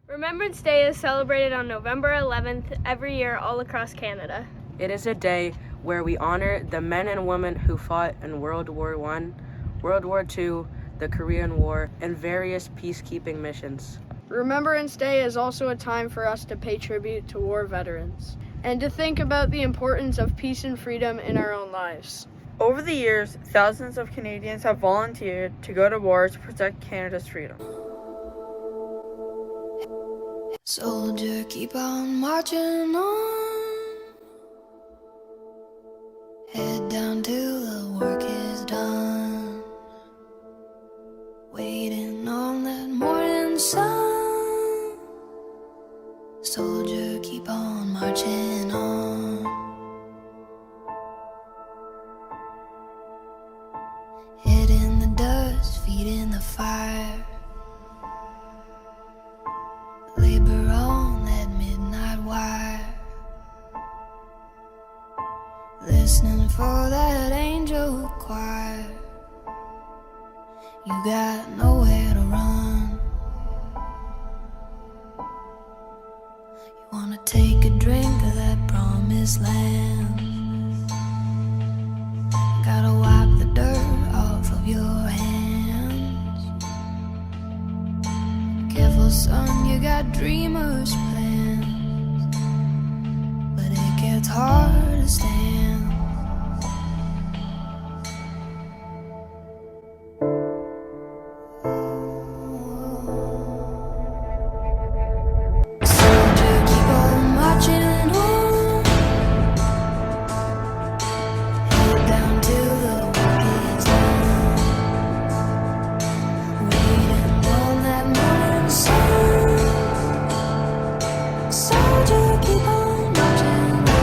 Remembrance Day is celebrated on November 11th every year all across Canada. It is a day where we honor the men and women who fought in World War I, World War II, the Korean War, and various peacekeeping missions. Remembrance Day is also a time for us to pay tribute to war veterans and to think about the importance of peace and freedom in our own lives. Over the years, thousands of Canadians have volunteered to go to war to protect Canada's freedom. Soldier, keep on marching on. Head down till the work is done. Waiting on that morning sun. Soldier, keep on marching on. Head in the dust, feet in the fire. Labor on that midnight wire, listening for that angel choir. You got nowhere to run. You wanna take a drink of that promised land. Gotta wipe the dirt off of your hands. Careful, son, you got dreamers' plans, but it gets hard to stand. Soldier, keep on marching on. Head down till the work is done. Waiting on that morning sun. Soldier, keep on marching on.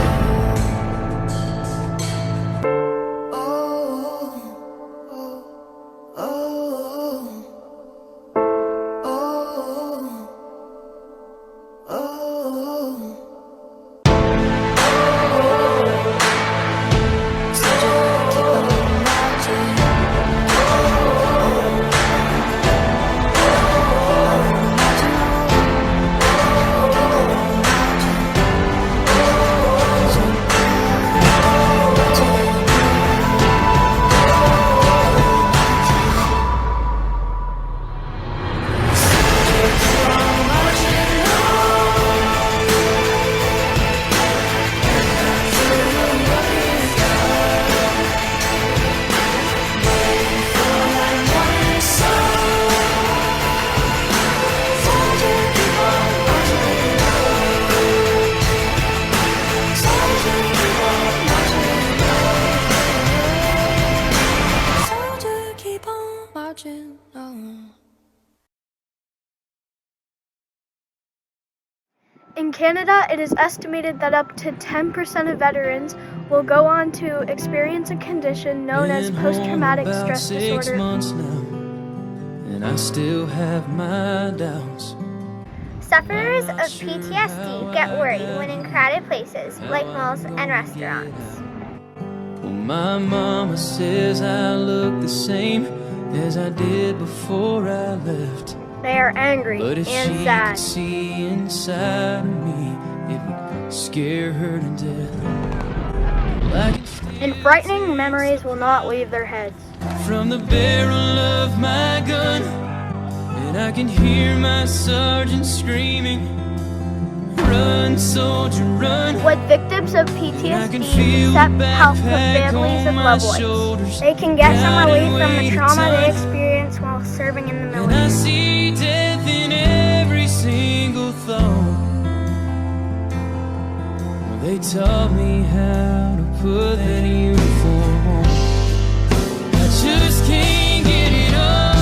Oh, oh, oh, oh, oh, oh. Soldier, keep on marching. Soldier, keep on marching on. In Canada, it is estimated that up to 10% of veterans will go on to experience a condition known as post-traumatic stress disorder. Months now, and I still have my doubts. Sufferers of PTSD get worried when in crowded places like malls and restaurants. Well, my mama says I look the same as I did before I left. They are angry But if and she sad. could see inside of me, it would scare her to death. Well, I can And frightening memories will not leave their heads. from the barrel of my gun, and I can hear my sergeant screaming, "Run, soldier, run!" What victims of PTSD accept help with families and loved ones. They can get some relief from the trauma they experience while serving in the And I military. see death in every single thought. Well, they taught me how to put that uniform on. I just can't get it on.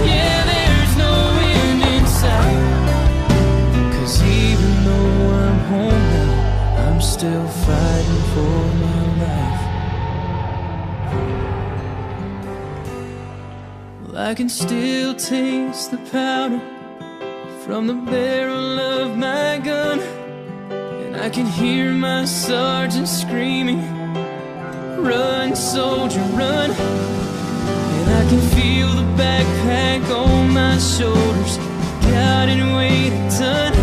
Yeah, there's no end in sight. 'Cause even though I'm home now, I'm still fighting for my life. Well, I can still taste the powder from the barrel of my gun, and I can hear my sergeant screaming, "Run, soldier, run!" And I can feel the backpack on my shoulders out and wait a ton.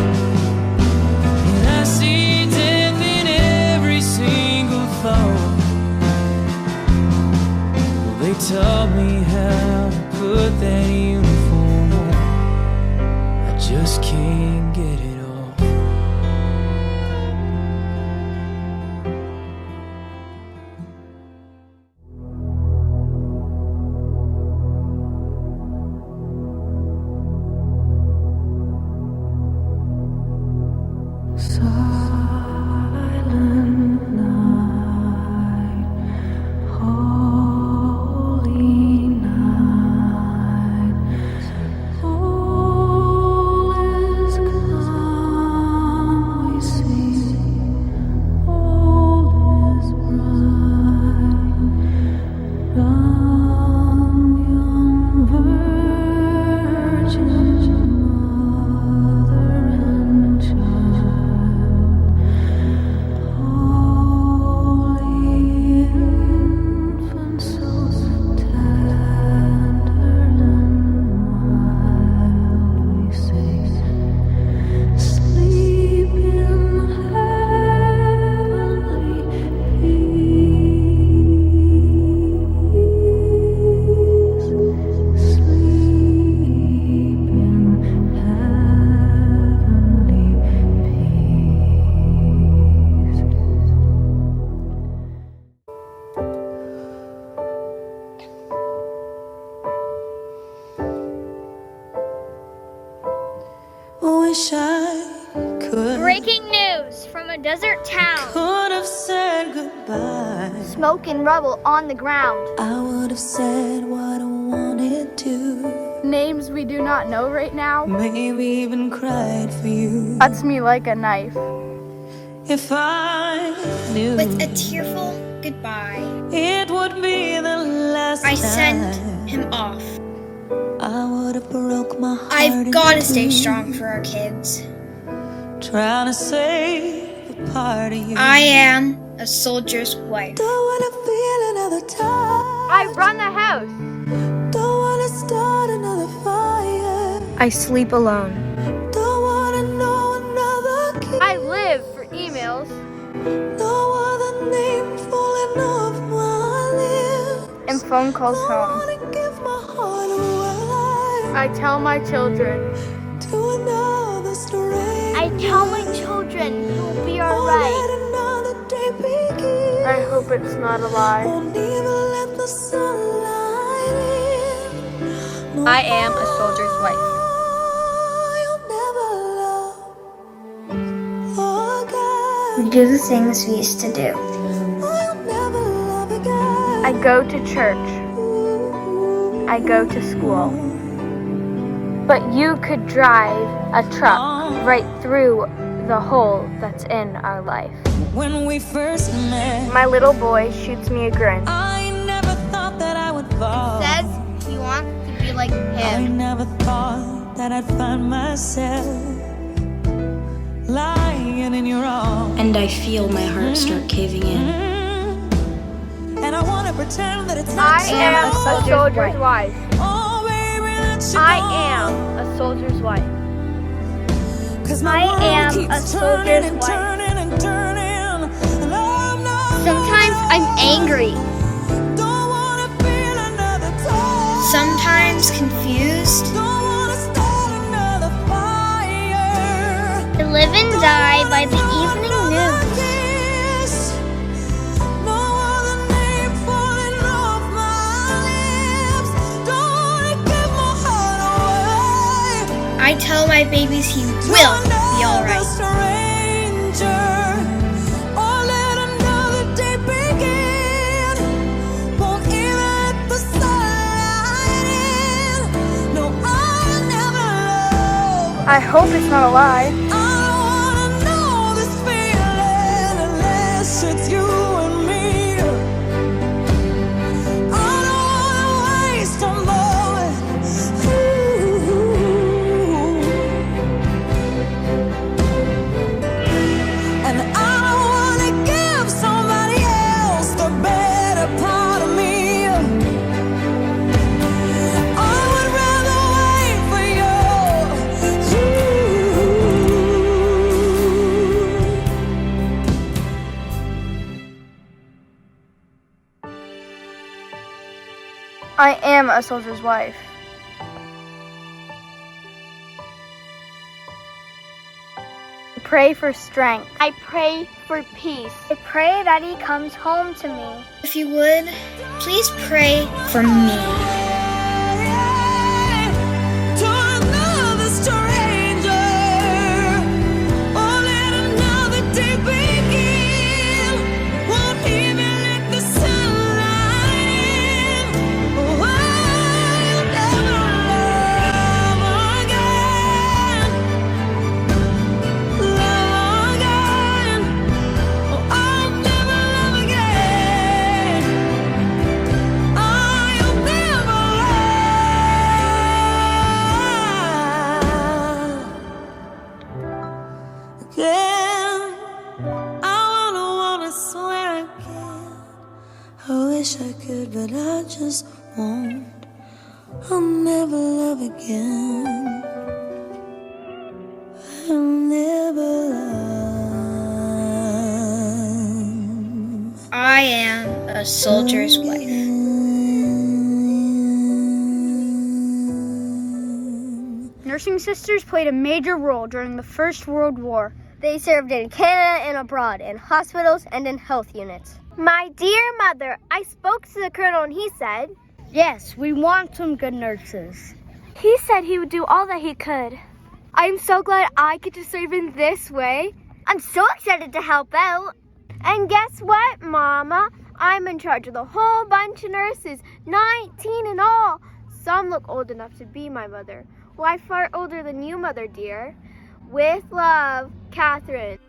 And I see death in every single thought. Well, they taught me how to put that uniform on. I just can't get it off. Silent night, holy night, all is calm, we see, all is bright, young virgin mother and child, holy infant, so tender and mild, we say, sleep in heavenly peace, sleep in heavenly peace. Wish I could Breaking news from a desert town. could have said goodbye. Smoke and rubble on the ground. I would have said what I wanted to. Names we do not know right now. Maybe even cried for you. Cuts me like a knife. If I knew With a tearful goodbye, it would be the last I time, sent him off. I would have broke my heart. I've gotta in stay two, strong for our kids. trying to save a part of you. I am a soldier's wife. don't wanna feel another time. I run the house. Don't wanna start another fire. I sleep alone. Don't wanna know another kiss. I live for emails No other name falling off my lips. And phone calls Don't home. wanna give my heart away I tell my children, to another stranger. I tell my children you'll be Won't alright. let another day begin. I hope it's not a lie. Won't even let the sunlight in. No, I am a soldier's wife. you'll never love again. We do the things we used to do. You'll never love again. I go to church. I go to school. But you could drive a truck right through the hole that's in our life. When we first met, My little boy shoots me a grin. I never thought that I would fall. Says he wants to be like I him. never thought that I'd find myself lying in your arms. And I feel my heart start caving in. And I wanna pretend that it's not I am a soldier's wife. Oh, baby, that you I know. am a soldier's wife. 'Cause my I world am keeps a soldier's turning and wife. turning and turning. And I'm not Sometimes I'm angry. Don't wanna feel another time. Sometimes confused. Don't wanna start another fire. I live and die by the evening news. Kiss. No other name falling off my lips. Don't wanna give my heart away. I tell my babies he will be alright. Stranger, or let another day begin. Won't even let the sunlight in. No, I'll never love. I hope it's not a lie. I don't wanna know this feeling unless it's you and me. I don't wanna waste a moment. And I don't wanna give somebody else the better part of me. I would rather wait for you. I am a soldier's wife. I pray for strength. I pray for peace. I pray that he comes home to me. If you would, please pray for me. To another stranger, oh, let another day begin. Won't even let the sunlight in. Oh, I'll never love again. Love again. Oh, I'll never love again. I'll never love again. I wanna swear again. I wish I could, but I just won't. I'll never love again. I'll never love. I am a soldier's wife. Nursing sisters played a major role during the First World War. They served in Canada and abroad, in hospitals and in health units. My dear mother, I spoke to the colonel and he said, Yes, we want some good nurses. He said he would do all that he could. I'm so glad I get to serve in this way. I'm so excited to help out. And guess what, Mama? I'm in charge of the whole bunch of nurses, 19 in all. Some look old enough to be my mother. Why, far older than you, Mother dear. With love, Catherine.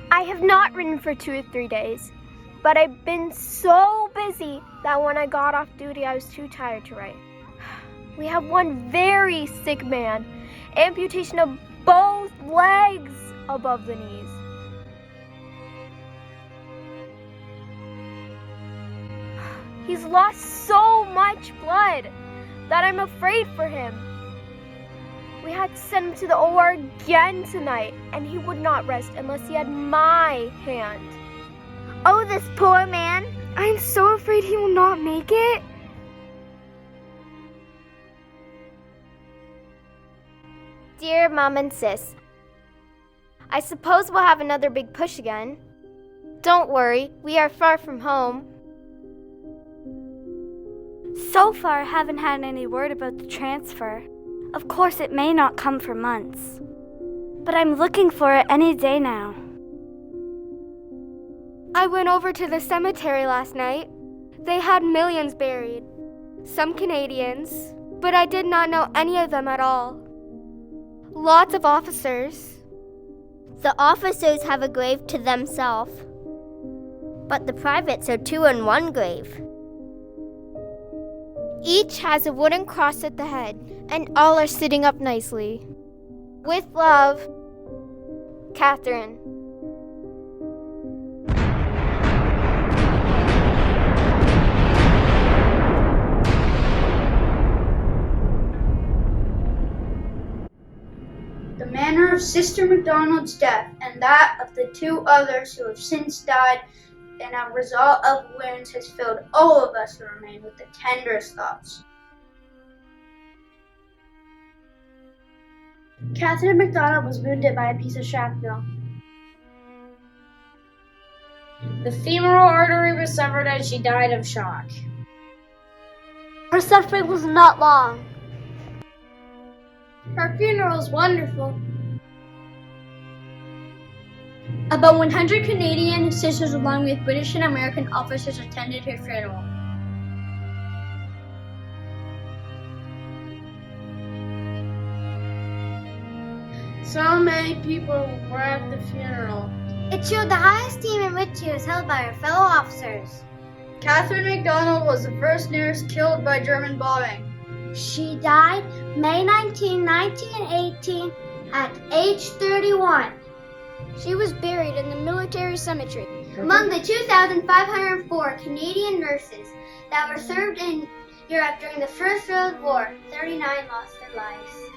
I have not written for 2 or 3 days, but I've been so busy that when I got off duty, I was too tired to write. We have one very sick man, amputation of both legs above the knees. He's lost so much blood that I'm afraid for him. We had to send him to the OR again tonight, and he would not rest unless he had my hand. Oh, this poor man. I'm so afraid he will not make it. Dear Mom and Sis, I suppose we'll have another big push again. Don't worry, we are far from home. So far, I haven't had any word about the transfer. Of course, it may not come for months, but I'm looking for it any day now. I went over to the cemetery last night. They had millions buried. Some Canadians, but I did not know any of them at all. Lots of officers. The officers have a grave to themselves, but the privates are 2 in one grave. Each has a wooden cross at the head, and all are sitting up nicely. With love, Catherine. The manner of Sister MacDonald's death and that of the 2 others who have since died and a result of awareness has filled all of us to remain with the tenderest thoughts. Catherine McDonald was wounded by a piece of shrapnel. The femoral artery was severed and she died of shock. Her suffering was not long. Her funeral was wonderful. About 100 Canadian sisters along with British and American officers attended her funeral. So many people were at the funeral. It showed the high esteem in which she was held by her fellow officers. Catherine McDonald was the first nurse killed by German bombing. She died May 19, 1918 at age 31. She was buried in the military cemetery. Among the 2,504 Canadian nurses that were served in Europe during the First World War, 39 lost their lives.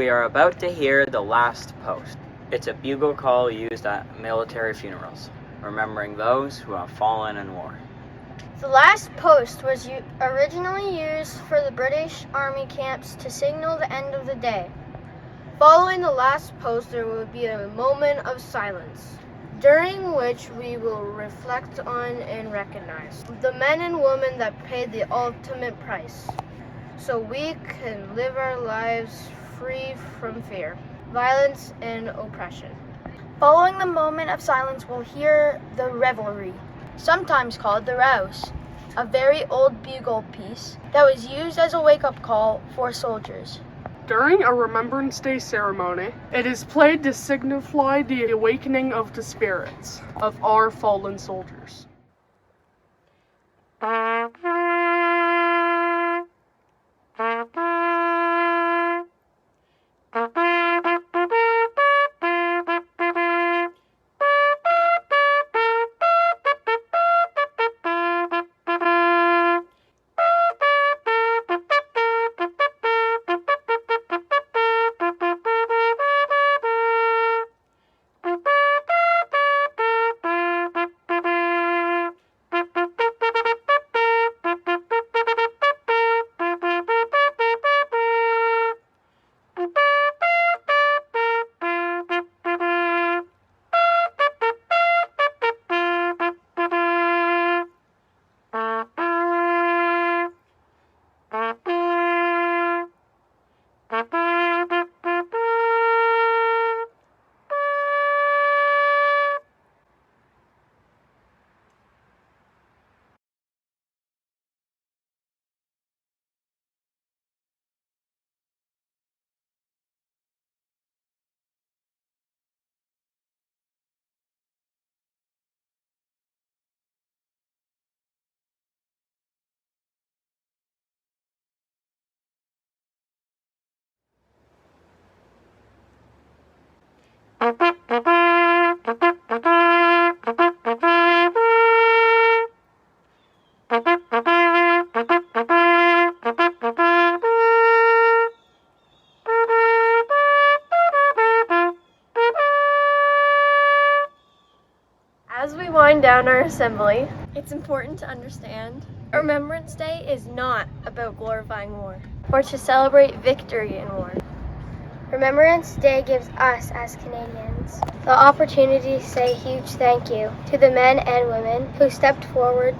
We are about to hear the last post. It's a bugle call used at military funerals, remembering those who have fallen in war. The last post was originally used for the British Army camps to signal the end of the day. Following the last post, there will be a moment of silence, during which we will reflect on and recognize the men and women that paid the ultimate price, so we can live our lives free from fear, violence, and oppression. Following the moment of silence, we'll hear the revelry, sometimes called the rouse, a very old bugle piece that was used as a wake-up call for soldiers. During a Remembrance Day ceremony, it is played to signify the awakening of the spirits of our fallen soldiers. As we wind down our assembly, it's important to understand Remembrance Day is not about glorifying war or to celebrate victory in war. Remembrance Day gives us, as Canadians, the opportunity to say a huge thank you to the men and women who stepped forward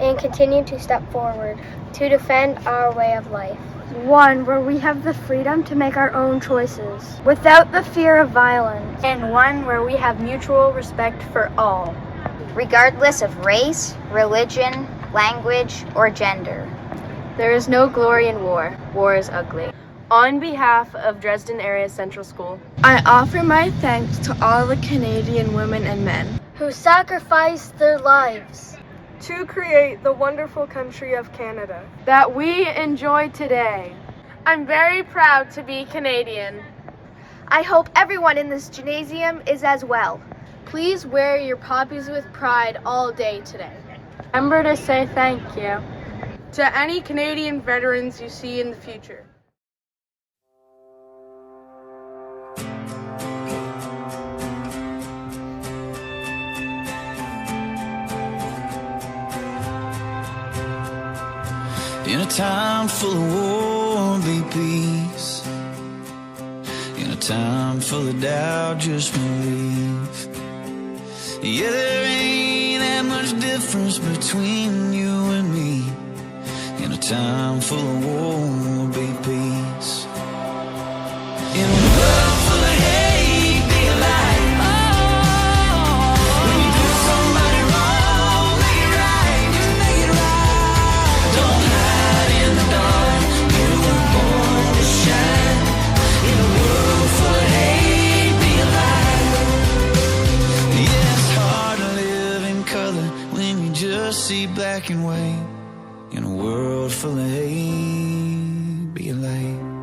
and continue to step forward to defend our way of life. One where we have the freedom to make our own choices without the fear of violence. And one where we have mutual respect for all, regardless of race, religion, language, or gender. There is no glory in war. War is ugly. On behalf of Dresden Area Central School, I offer my thanks to all the Canadian women and men who sacrificed their lives to create the wonderful country of Canada that we enjoy today. I'm very proud to be Canadian. I hope everyone in this gymnasium is as well. Please wear your poppies with pride all day today. Remember to say thank you to any Canadian veterans you see in the future. In a time full of war, be peace. In a time full of doubt, just believe. Yeah, there ain't that much difference between you and me. In a time full of war, be peace. In a world full of hate, be a light. When you do somebody wrong, make it right, just make it right. Don't hide in the dark, you were born to shine. In a world full of hate, be a light. Yeah, it's hard to live in color when you just see black and white. In a world full of hate, be a light.